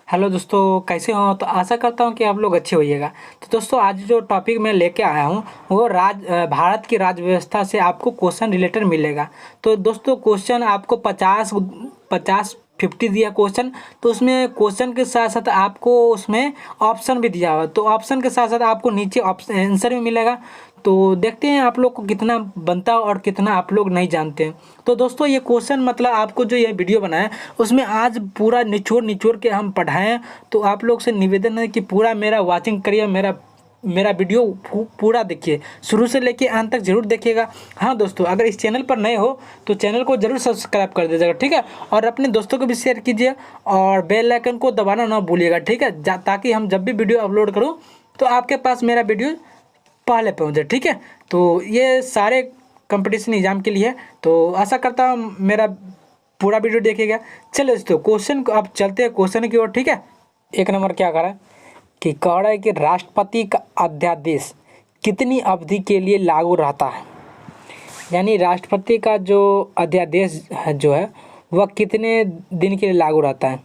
Hello दोस्तों, कैसे हो? तो आशा करता हूँ कि आप लोग अच्छे होइएगा। तो दोस्तों, आज जो टॉपिक मैं लेके आया हूँ वो भारत की राज्य व्यवस्था से आपको क्वेश्चन रिलेटेड मिलेगा। तो दोस्तों, क्वेश्चन आपको 50 दिया क्वेश्चन। तो उसमें क्वेश्चन के साथ साथ आपको उसमें ऑप्शन भी दिया हुआ, तो ऑप्शन के साथ साथ आपको नीचे ऑप्शन आंसर भी मिलेगा। तो देखते हैं आप लोग को कितना बनता है और कितना आप लोग नहीं जानते हैं। तो दोस्तों, ये क्वेश्चन मतलब आपको जो ये वीडियो बनाया उसमें आज पूरा निचोड़ निचोड़ के हम पढ़ाएं। तो आप लोग से निवेदन है कि पूरा मेरा वॉचिंग करिए, मेरा वीडियो पूरा देखिए, शुरू से लेके अंत तक जरूर देखिएगा। हाँ दोस्तों, अगर इस चैनल पर नए हो तो चैनल को जरूर सब्सक्राइब कर दीजिएगा, ठीक है। और अपने दोस्तों को भी शेयर कीजिए और बेल आइकन को दबाना ना भूलिएगा, ठीक है, ताकि हम जब भी वीडियो अपलोड करूँ तो आपके पास मेरा वीडियो पहले पहुँचे, ठीक है। तो ये सारे कंपटीशन एग्जाम के लिए, तो आशा करता हूँ मेरा पूरा वीडियो देखिएगा। चलो दोस्तों, क्वेश्चन को अब चलते हैं क्वेश्चन की ओर, ठीक है। एक नंबर क्या कह रहा है कि कह रहा है कि राष्ट्रपति का अध्यादेश कितनी अवधि के लिए लागू रहता है। यानी राष्ट्रपति का जो अध्यादेश है जो है वह कितने दिन के लिए लागू रहता है।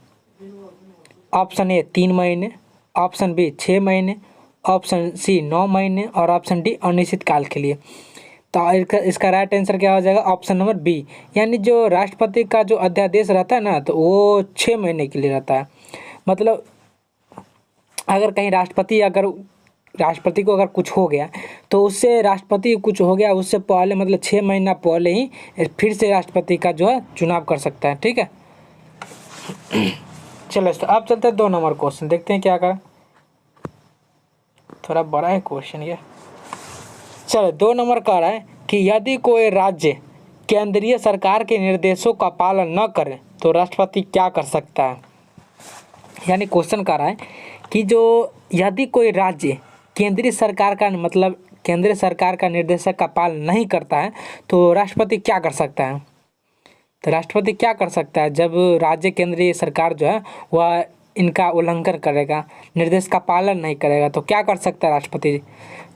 ऑप्शन ए 3 महीने, ऑप्शन बी 6 महीने, ऑप्शन सी 9 महीने और ऑप्शन डी अनिश्चित काल के लिए। तो इसका राइट आंसर क्या हो जाएगा? Option number B. यानी जो राष्ट्रपति का जो अध्यादेश रहता है ना, तो वो 6 महीने के लिए रहता है। मतलब अगर कहीं राष्ट्रपति को अगर कुछ हो गया तो उससे राष्ट्रपति कुछ हो गया उससे पहले, मतलब 6 महीना पहले ही फिर से राष्ट्रपति का जो है चुनाव कर सकता है, ठीक है। चलो तो अब चलते हैं 2 नंबर क्वेश्चन, देखते हैं क्या करें। थोड़ा बड़ा है क्वेश्चन ये। चलो 2 नंबर कह रहा है कि यदि कोई राज्य केंद्रीय सरकार के निर्देशों का पालन न करे तो राष्ट्रपति क्या कर सकता है। यानी क्वेश्चन कह रहा है कि जो यदि कोई राज्य केंद्रीय सरकार का मतलब केंद्रीय सरकार का निर्देशक का पालन नहीं करता है तो राष्ट्रपति क्या कर सकता है। तो राष्ट्रपति क्या कर सकता है जब राज्य केंद्रीय सरकार जो है वह इनका उल्लंघन करेगा, निर्देश का पालन नहीं करेगा, तो क्या कर सकता है राष्ट्रपति।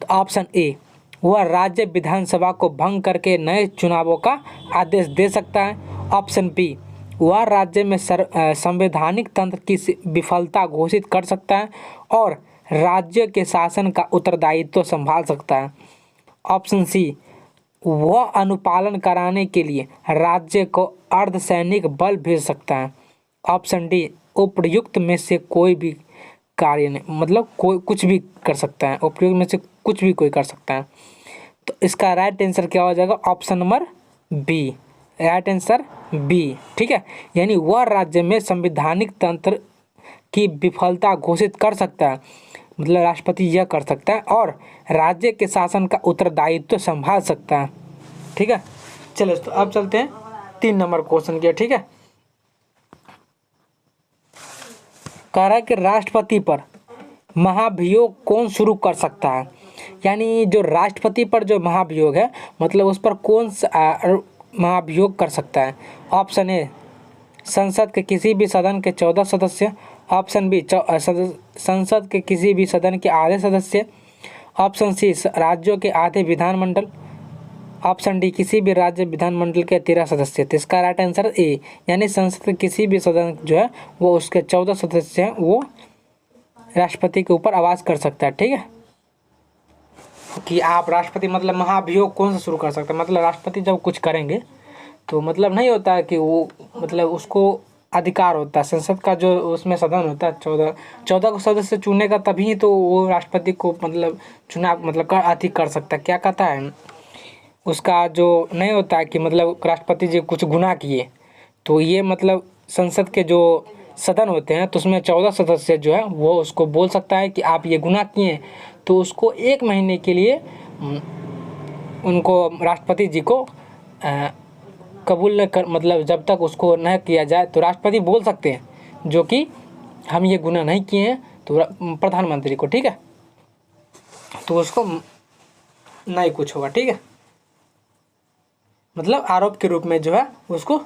तो ऑप्शन ए, वह राज्य विधानसभा को भंग करके नए चुनावों का आदेश दे सकता है। ऑप्शन बी, वह राज्य में संवैधानिक तंत्र की विफलता घोषित कर सकता है और राज्य के शासन का उत्तरदायित्व संभाल सकता है। ऑप्शन सी, वह अनुपालन कराने के लिए राज्य को अर्धसैनिक बल भेज सकता है। ऑप्शन डी, उपयुक्त में से कोई भी कार्य नहीं, मतलब कोई कुछ भी कर सकता है, उपयुक्त में से कुछ भी कोई कर सकता है। तो इसका राइट आंसर क्या हो जाएगा? Option number B, right answer B, ठीक है। यानी वह राज्य में संवैधानिक तंत्र की विफलता घोषित कर सकता है, मतलब राष्ट्रपति यह कर सकता है और राज्य के शासन का उत्तरदायित्व संभाल सकता है, ठीक है। चलो तो अब चलते हैं 3 नंबर क्वेश्चन की, ठीक है। कह रहा है कि राष्ट्रपति पर महाभियोग कौन शुरू कर सकता है। यानी जो राष्ट्रपति पर जो महाभियोग है, मतलब उस पर कौन सा महाभियोग कर सकता है। ऑप्शन ए, संसद के किसी भी सदन के 14 सदस्य। ऑप्शन बी, संसद के किसी भी सदन के आधे सदस्य। ऑप्शन सी, राज्यों के आधे विधानमंडल। ऑप्शन डी, किसी भी राज्य विधानमंडल के 13 सदस्य। तो इसका राइट आंसर ए, यानी संसद के किसी भी सदन जो है वो उसके 14 सदस्य हैं, वो राष्ट्रपति के ऊपर आवाज़ कर सकता है, ठीक है। कि आप राष्ट्रपति मतलब महाभियोग कौन सा शुरू कर सकते हैं, मतलब राष्ट्रपति जब कुछ करेंगे तो मतलब नहीं होता है कि वो मतलब उसको अधिकार होता है, संसद का जो उसमें सदन होता है 14 को सदस्य चुनने का, तभी तो वो राष्ट्रपति को मतलब चुनाव मतलब अधिक कर सकता है। क्या कहता है उसका जो नहीं होता है कि मतलब राष्ट्रपति जी कुछ गुनाह किए तो ये मतलब संसद के जो सदन होते हैं तो उसमें 14 सदस्य जो है वो उसको बोल सकता है कि आप ये गुनाह किए, तो उसको 1 महीने के लिए उनको राष्ट्रपति जी को कबूल न कर, मतलब जब तक उसको न किया जाए तो राष्ट्रपति बोल सकते हैं जो कि हम ये गुनाह नहीं किए हैं, तो प्रधानमंत्री को, ठीक है, तो उसको नहीं कुछ होगा, ठीक है। मतलब आरोप के रूप में जो है उसको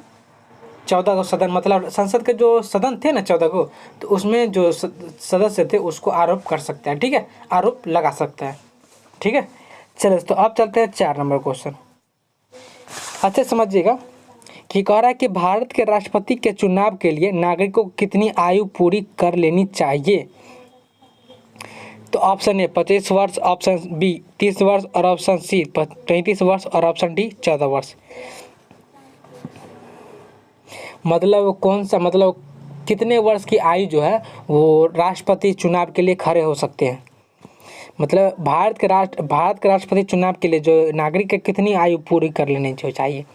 14 को सदन, मतलब संसद के जो सदन थे ना 14 को, तो उसमें जो सदस्य थे उसको आरोप कर सकता है, ठीक है, आरोप लगा सकता है, ठीक है। चलो तो अब चलते हैं 4 नंबर क्वेश्चन। अच्छे समझिएगा कि कह रहा है कि भारत के राष्ट्रपति के चुनाव के लिए नागरिकों को कितनी आयु पूरी कर लेनी चाहिए। तो ऑप्शन ए 25 वर्ष, ऑप्शन बी 30 वर्ष और ऑप्शन सी 35 वर्ष और ऑप्शन डी 14 वर्ष। मतलब कौन सा, मतलब कितने वर्ष की आयु जो है वो राष्ट्रपति चुनाव के लिए खड़े हो सकते हैं। मतलब भारत के राष्ट्रपति चुनाव के लिए जो नागरिक है कितनी आयु पूरी कर लेनी चाहिए।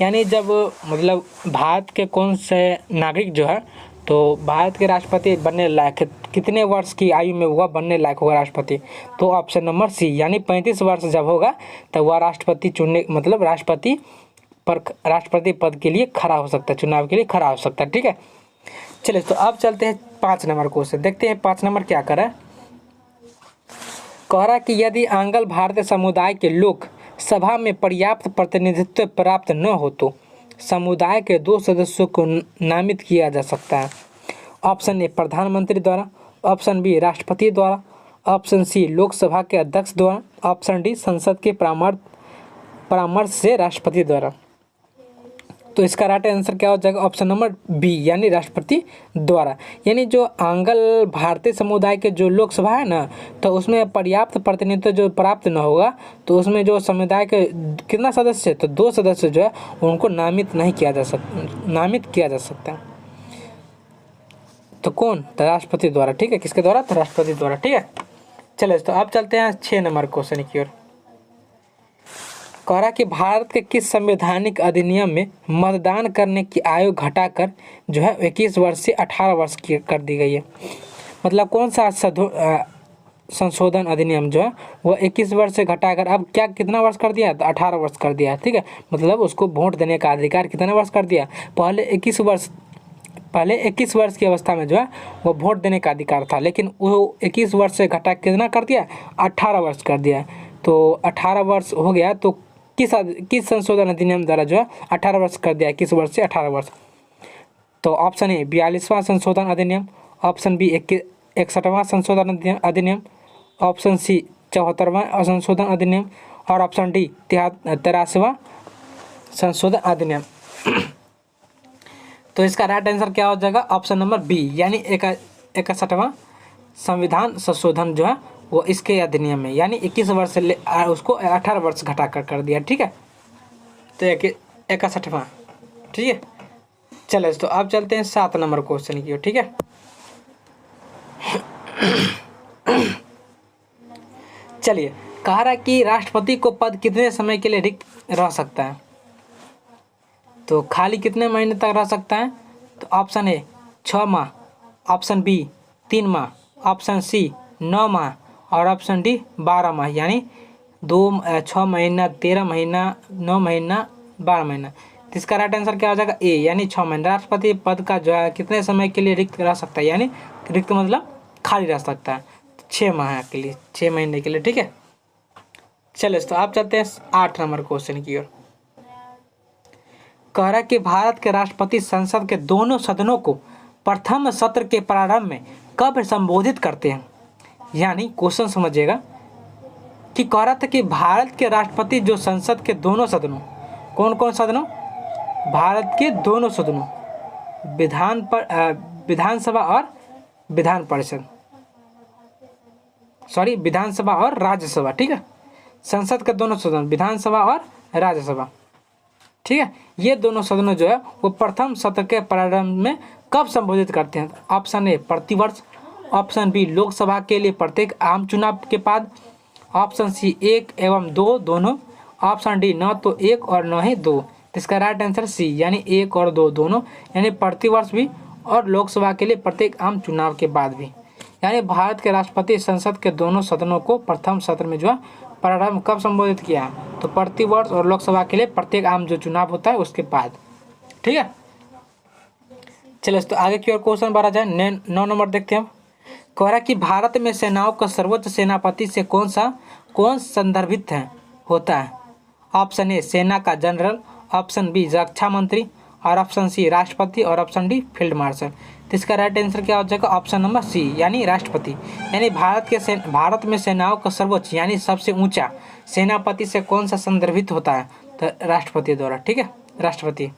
यानी जब मतलब भारत के कौन से नागरिक जो है तो भारत के राष्ट्रपति बनने लायक कितने वर्ष की आयु में वह बनने लायक होगा राष्ट्रपति। तो ऑप्शन नंबर सी यानी 35 वर्ष जब होगा तब वह राष्ट्रपति चुनने मतलब राष्ट्रपति पद के लिए खड़ा हो सकता है, चुनाव के लिए खड़ा हो सकता है। ठीक है, चलिए तो अब चलते हैं 5 नंबर क्वेश्चन, देखते हैं 5 नंबर क्या कर रहा है। कह रहा कि यदि आंग्ल भारतीय समुदाय के लोग सभा में पर्याप्त प्रतिनिधित्व प्राप्त न हो तो समुदाय के 2 सदस्यों को नामित किया जा सकता है। ऑप्शन ए प्रधानमंत्री द्वारा, ऑप्शन बी राष्ट्रपति द्वारा, ऑप्शन सी लोकसभा के अध्यक्ष द्वारा, ऑप्शन डी संसद के परामर्श से राष्ट्रपति द्वारा। तो इसका राइट आंसर क्या हो जाएगा, ऑप्शन नंबर बी यानी राष्ट्रपति द्वारा। यानी जो आंग्ल भारतीय समुदाय के जो लोकसभा है ना तो उसमें पर्याप्त प्रतिनिधित्व जो प्राप्त न होगा तो उसमें जो समुदाय के कितना सदस्य, तो 2 सदस्य जो है उनको नामित किया जा सकता है। तो कौन, तो राष्ट्रपति द्वारा। ठीक है, किसके द्वारा, तो राष्ट्रपति द्वारा। ठीक है, चलो तो अब चलते हैं 6 नंबर क्वेश्चन की ओर। कह रहा कि भारत के किस संवैधानिक अधिनियम में मतदान करने की आयु घटाकर जो है 21 वर्ष से 18 वर्ष की कर दी गई है। मतलब कौन सा संशोधन अधिनियम जो है वह 21 वर्ष से घटाकर अब क्या कितना वर्ष कर दिया, तो 18 वर्ष कर दिया। ठीक है, मतलब उसको वोट देने का अधिकार कितना वर्ष कर दिया, पहले 21 वर्ष की अवस्था में जो है वो वोट देने का अधिकार था, लेकिन वो 21 वर्ष से घटा कितना कर दिया, 18 वर्ष कर दिया। तो 18 वर्ष हो गया तो किस संशोधन अधिनियम द्वारा जो है 18 वर्ष कर दिया, 21 वर्ष से 18 वर्ष। तो ऑप्शन ए 42वां संशोधन अधिनियम, ऑप्शन बी 61वां संशोधन अधिनियम, ऑप्शन सी 74वां संशोधन अधिनियम और ऑप्शन डी 83वां संशोधन अधिनियम। तो इसका राइट आंसर क्या हो जाएगा, ऑप्शन नंबर बी यानी 61वां संविधान संशोधन जो है वो इसके अधिनियम में, यानी 21 वर्ष से उसको 18 वर्ष घटा कर दिया। ठीक है, तो 61वां। ठीक है, चलो तो अब चलते हैं 7 नंबर क्वेश्चन की ओर। ठीक है, चलिए कह रहा कि राष्ट्रपति को पद कितने समय के लिए रिक्त रह सकता है। तो खाली कितने महीने तक रह सकता है, तो ऑप्शन ए 6 माह, ऑप्शन बी 3 माह, ऑप्शन सी 9 माह और ऑप्शन डी 12 माह, यानी 6 महीना, 13 महीना, 9 महीना, 12 महीना। तो इसका राइट आंसर क्या हो जाएगा, ए यानी 6 महीना। राष्ट्रपति पद का जो है कितने समय के लिए रिक्त रह सकता है, यानी रिक्त मतलब खाली रह सकता है 6 माह के लिए, 6 महीने के लिए। ठीक है, चलो तो आप चलते हैं 8 नंबर क्वेश्चन की ओर। कह रहा कि भारत के राष्ट्रपति संसद के दोनों सदनों को प्रथम सत्र के प्रारंभ में कब संबोधित करते हैं। यानी क्वेश्चन समझिएगा कि कह रहा था कि भारत के राष्ट्रपति जो संसद के दोनों सदनों, कौन कौन सदनों, भारत के दोनों सदनों, विधानसभा और विधान परिषद, सॉरी विधानसभा और राज्यसभा। ठीक है, संसद के दोनों सदन विधानसभा और राज्यसभा। ठीक है, ये दोनों सदनों जो है वो प्रथम सत्र के प्रारंभ में कब संबोधित करते हैं। ऑप्शन ए प्रतिवर्ष, ऑप्शन बी लोकसभा के लिए प्रत्येक आम चुनाव के बाद, ऑप्शन सी 1 एवं 2 दोनों, ऑप्शन डी न तो 1 और न ही 2। तो इसका राइट आंसर सी यानी 1 और 2 दोनों, यानी प्रतिवर्ष भी और लोकसभा के लिए प्रत्येक आम चुनाव के बाद भी। यानी भारत के राष्ट्रपति संसद के दोनों सदनों को प्रथम सत्र में जो है प्रारंभ कब संबोधित किया, तो प्रतिवर्ष और लोकसभा के लिए प्रत्येक आम जो चुनाव होता है उसके बाद। ठीक है, चलिए तो आगे की ओर क्वेश्चन बढ़ा जाए। 9 नंबर देखते हैं। कह रहा कि भारत में सेनाओं का सर्वोच्च सेनापति से कौन संदर्भित होता है। ऑप्शन ए सेना का जनरल, ऑप्शन बी रक्षा मंत्री और ऑप्शन सी राष्ट्रपति और ऑप्शन डी फील्ड मार्शल। तो इसका राइट आंसर क्या हो जाएगा, ऑप्शन नंबर सी यानी राष्ट्रपति। यानी भारत में सेनाओं का सर्वोच्च यानी सबसे ऊंचा सेनापति से कौन सा संदर्भित होता है, तो राष्ट्रपति द्वारा। ठीक है, राष्ट्रपति।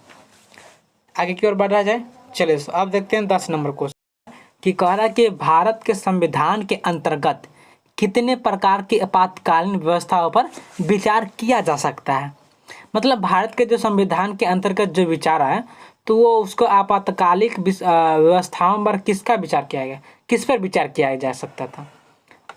आगे की ओर बढ़ा जाए। चलिए अब देखते हैं 10 नंबर क्वेश्चन कि कह रहा है कि भारत के संविधान के अंतर्गत कितने प्रकार की आपातकालीन व्यवस्थाओं पर विचार किया जा सकता है। मतलब भारत के जो संविधान के अंतर्गत जो विचार है तो वो उसको आपातकालिक व्यवस्थाओं पर किसका विचार किया गया, किस पर विचार किया जा सकता था।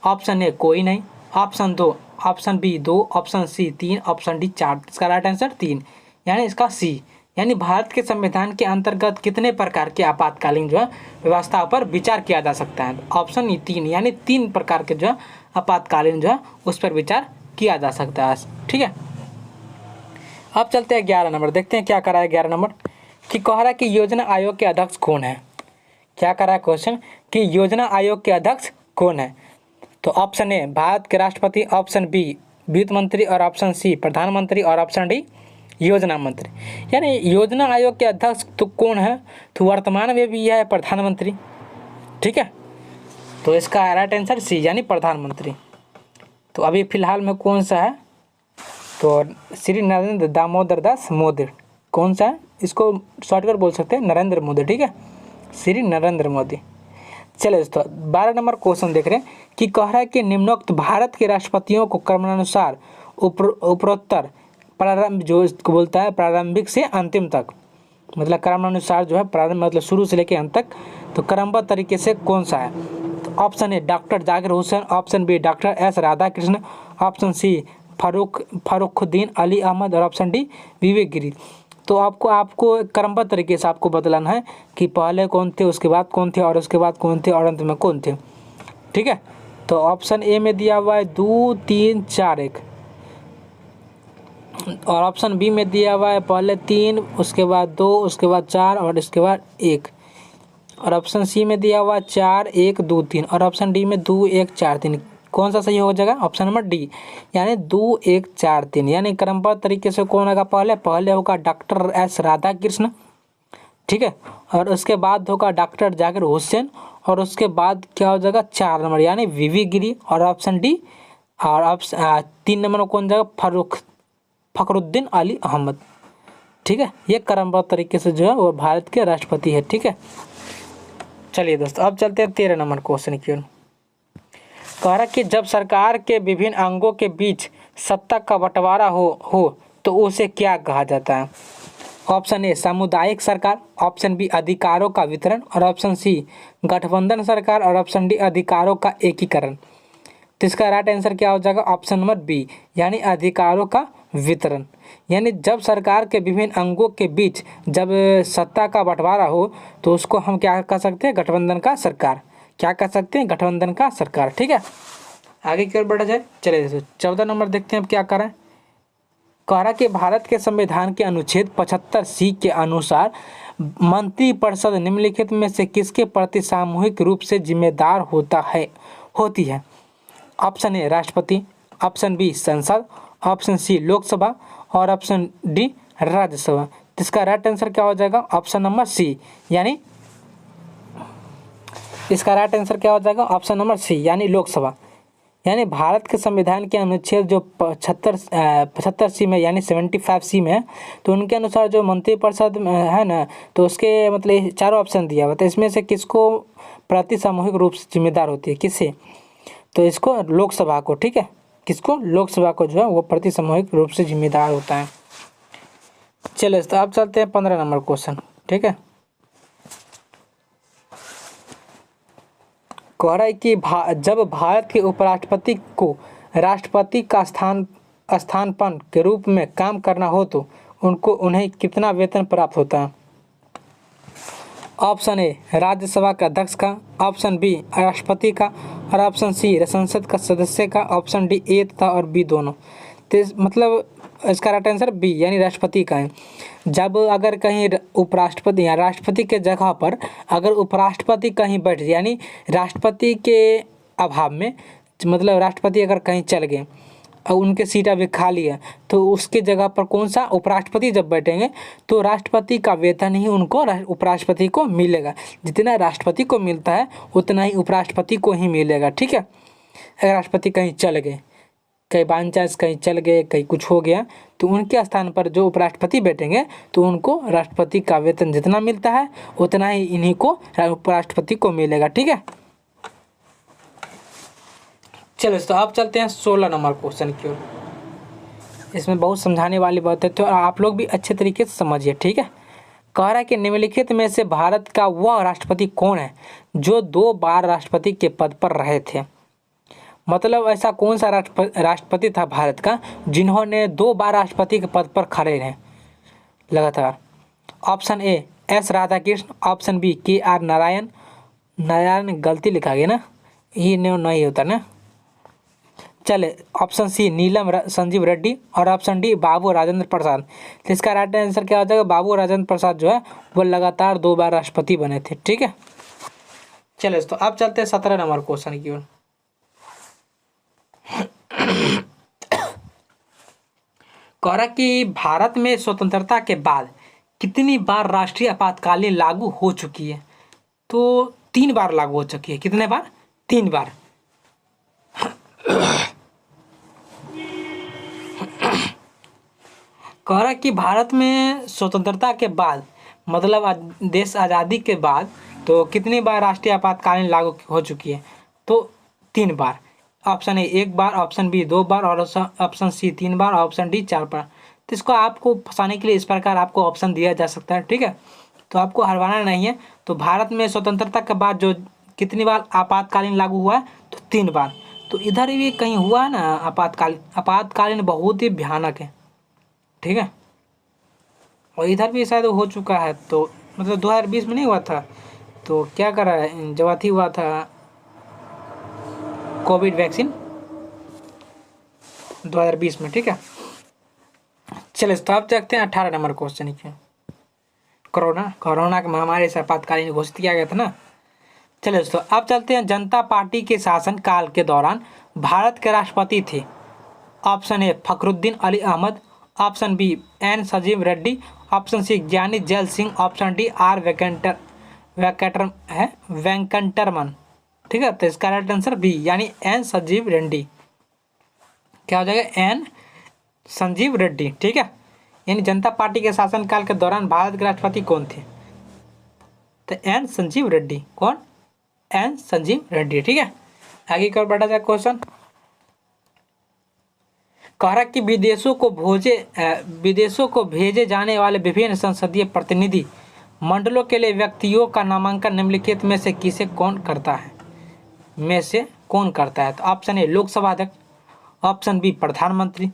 ऑप्शन ए कोई नहीं, ऑप्शन दो, option B 2, option C 3, option D 4। इसका राइट आंसर 3 यानी इसका सी। यानी भारत के संविधान के अंतर्गत कितने प्रकार के आपातकालीन जो है व्यवस्थाओं पर विचार किया जा सकता है। ऑप्शन ई 3 यानी 3 प्रकार के जो है आपातकालीन जो है उस पर विचार किया जा सकता है। ठीक है, अब चलते हैं 11 नंबर, देखते हैं क्या करा है 11 नंबर कि कह रहा है कि योजना आयोग के अध्यक्ष कौन है। क्या करा है क्वेश्चन कि योजना आयोग के अध्यक्ष कौन है। तो ऑप्शन ए भारत के राष्ट्रपति, ऑप्शन बी वित्त मंत्री और ऑप्शन सी प्रधानमंत्री और ऑप्शन डी योजना मंत्री। यानी योजना आयोग के अध्यक्ष तो कौन है, तो वर्तमान में भी यह है प्रधानमंत्री। ठीक है, तो इसका राइट आंसर सी यानी प्रधानमंत्री। तो अभी फिलहाल में कौन सा है, तो श्री नरेंद्र दामोदर दास मोदी। कौन सा है, इसको शॉर्टकट बोल सकते हैं नरेंद्र मोदी। ठीक है, श्री नरेंद्र मोदी। चलिए दोस्तों 12 नंबर क्वेश्चन देख रहे हैं कि कह रहा है कि निम्नोक्त भारत के राष्ट्रपतियों को क्रमानुसार उपरोत्तर प्रारंभ जो इसको बोलता है प्रारंभिक से अंतिम तक, मतलब क्रमानुसार जो है प्रारंभ मतलब शुरू से लेकर अंत तक, तो क्रमबद्ध तरीके से कौन सा है। तो option A doctor Zakir Hussain, option B doctor S Radhakrishna, option C Fakhruddin Ali Ahmed और ऑप्शन डी विवेक गिरी। तो आपको क्रमबद्ध तरीके से आपको बतलाना है कि पहले कौन थे, उसके बाद कौन थे और उसके बाद कौन थे और अंत में कौन थे। ठीक है, तो ऑप्शन ए में दिया हुआ है 2, 3, 4, 1 और ऑप्शन बी में दिया हुआ है पहले 3, उसके बाद 2, उसके बाद 4 और इसके बाद 1 और ऑप्शन सी में दिया हुआ 4, 1, 2, 3 और ऑप्शन डी में 2, 1, 4, 3। कौन सा सही हो जाएगा, ऑप्शन नंबर डी यानी 2, 1, 4, 3। यानी क्रमबद्ध तरीके से कौन होगा, पहले होगा डॉक्टर एस राधाकृष्ण। ठीक है, और उसके बाद होगा डॉक्टर जाकिर हुसैन और उसके बाद क्या हो जाएगा 4 नंबर यानी विवेक गिरी और ऑप्शन डी और ऑप्शन 3 नंबर में कौन जाएगा फखरुद्दीन अली अहमद। ठीक है, ये क्रमबद्ध तरीके से जो है वो भारत के राष्ट्रपति है। ठीक है, चलिए दोस्तों अब चलते हैं 13 नंबर क्वेश्चन की ओर। कह रहा कि जब सरकार के विभिन्न अंगों के बीच सत्ता का बंटवारा हो तो उसे क्या कहा जाता है। ऑप्शन ए सामुदायिक सरकार, ऑप्शन बी अधिकारों का वितरण और ऑप्शन सी गठबंधन सरकार और ऑप्शन डी अधिकारों का एकीकरण। तो इसका राइट आंसर क्या हो जाएगा, ऑप्शन नंबर बी यानी अधिकारों का वितरण। यानी जब सरकार के विभिन्न अंगों के बीच जब सत्ता का बंटवारा हो तो उसको हम क्या कह सकते हैं, गठबंधन का सरकार। क्या कह सकते हैं, गठबंधन का सरकार। ठीक है, आगे की ओर बढ़ा जाए। चलिए 14 नंबर देखते हैं अब क्या कर रहा है। कह रहा कि भारत के संविधान के अनुच्छेद 75C के अनुसार मंत्रिपरिषद निम्नलिखित में से किसके प्रति सामूहिक रूप से जिम्मेदार होती है। ऑप्शन ए राष्ट्रपति, ऑप्शन बी संसद, ऑप्शन सी लोकसभा और ऑप्शन डी राज्यसभा। इसका राइट आंसर क्या हो जाएगा, ऑप्शन नंबर सी यानी इसका राइट आंसर क्या हो जाएगा, ऑप्शन नंबर सी यानी लोकसभा। यानी भारत के संविधान के अनुच्छेद जो 75C में यानी 75C में है तो उनके अनुसार जो मंत्रिपरिषद है ना तो उसके मतलब चारों ऑप्शन दिया हुआ था, इसमें से किसको प्रति सामूहिक रूप से जिम्मेदार होती है, किससे, तो इसको लोकसभा को। ठीक है, किसको, लोकसभा को जो है वो प्रति सामूहिक रूप से जिम्मेदार होता है। चलिए तो अब चलते हैं 15 नंबर क्वेश्चन। ठीक है, कह रहा है कि जब भारत के उपराष्ट्रपति को राष्ट्रपति का स्थानापन्न के रूप में काम करना हो तो उन्हें कितना वेतन प्राप्त होता है। ऑप्शन ए राज्यसभा के अध्यक्ष का, ऑप्शन बी राष्ट्रपति का और ऑप्शन सी संसद का सदस्य का, ऑप्शन डी ए तथा और बी दोनों। तो मतलब इसका राइट आंसर बी यानी राष्ट्रपति का है। जब अगर कहीं उपराष्ट्रपति या राष्ट्रपति के जगह पर अगर उपराष्ट्रपति कहीं बैठ यानी राष्ट्रपति के अभाव में मतलब राष्ट्रपति अगर कहीं चल गए और उनके सीट अभी खाली है तो उसके जगह पर कौन सा उपराष्ट्रपति जब बैठेंगे तो राष्ट्रपति का वेतन ही उनको उपराष्ट्रपति को मिलेगा। जितना राष्ट्रपति को मिलता है उतना ही उपराष्ट्रपति को ही मिलेगा। ठीक है, अगर राष्ट्रपति कहीं चल गए कहीं बाई चांस कहीं चल गए, कहीं कुछ हो गया, तो उनके स्थान पर जो उपराष्ट्रपति बैठेंगे तो उनको राष्ट्रपति का वेतन जितना मिलता है उतना ही इन्हीं को उपराष्ट्रपति को मिलेगा। ठीक है, चलो तो अब चलते हैं 16 नंबर क्वेश्चन की ओर। इसमें बहुत समझाने वाली बात है, तो आप लोग भी अच्छे तरीके से समझिए। ठीक है, कह रहा है कि निम्नलिखित में से भारत का वह राष्ट्रपति कौन है जो 2 बार राष्ट्रपति के पद पर रहे थे। मतलब ऐसा कौन सा राष्ट्रपति था भारत का जिन्होंने 2 बार राष्ट्रपति के पद पर खड़े रहे लगातार। Option A S Radhakrishna, option B K R Narayan, Narayan गलती लिखा गया ना, ये नहीं होता ना। चले, ऑप्शन सी नीलम संजीव रेड्डी और ऑप्शन डी बाबू राजेंद्र प्रसाद। तो इसका राइट आंसर क्या हो जाएगा, बाबू राजेंद्र प्रसाद जो है वो लगातार 2 बार राष्ट्रपति बने थे। ठीक है, चले तो अब चलते हैं 17 नंबर क्वेश्चन की ओर। कह रहा कि भारत में स्वतंत्रता के बाद कितनी बार राष्ट्रीय आपातकालीन लागू हो चुकी है। तो 3 बार लागू हो चुकी है। कितने बार? 3 बार। कह रहा कि भारत में स्वतंत्रता के बाद मतलब देश आज़ादी के बाद तो कितनी बार राष्ट्रीय आपातकालीन लागू हो चुकी है। तो 3 बार। ऑप्शन ए 1 बार, ऑप्शन बी 2 बार और ऑप्शन सी 3 बार, ऑप्शन डी 4 बार। तो इसको आपको फंसाने के लिए इस प्रकार आपको ऑप्शन दिया जा सकता है। ठीक है, तो आपको हरवाना नहीं है। तो भारत में स्वतंत्रता के बाद जो कितनी बार आपातकालीन लागू हुआ है, तो 3 बार। तो इधर भी कहीं हुआ है ना आपातकालीन बहुत ही भयानक है। ठीक है, और इधर भी शायद हो चुका है। तो मतलब 2020 में नहीं हुआ था, तो क्या करा है जब अथी हुआ था कोविड वैक्सीन 2020 में। ठीक है, चलिए तो आप देखते हैं 18 नंबर क्वेश्चन की। कोरोना की महामारी से आपातकालीन घोषित किया गया था ना। चलिए दोस्तों अब चलते हैं जनता पार्टी के शासन काल के दौरान भारत के राष्ट्रपति थे। Option A Fakhruddin Ali Ahmed, option B N Sanjiva Reddy, option C Giani Zail Singh, option D R Venkataraman. ठीक है, तो इसका राइट आंसर बी यानी एन संजीव रेड्डी। क्या हो जाएगा? एन संजीव रेड्डी। ठीक है, यानी जनता पार्टी के शासनकाल के दौरान भारत के राष्ट्रपति कौन थे? तो एन संजीव रेड्डी। कौन? एन संजीव रेड्डी। ठीक है, आगे की ओर बढ़ा जाए क्वेश्चन। कह रहा कि विदेशों को भेजे जाने वाले विभिन्न संसदीय प्रतिनिधि मंडलों के लिए व्यक्तियों का नामांकन निम्नलिखित में से कौन करता है? तो ऑप्शन ए लोकसभा अध्यक्ष, ऑप्शन बी प्रधानमंत्री,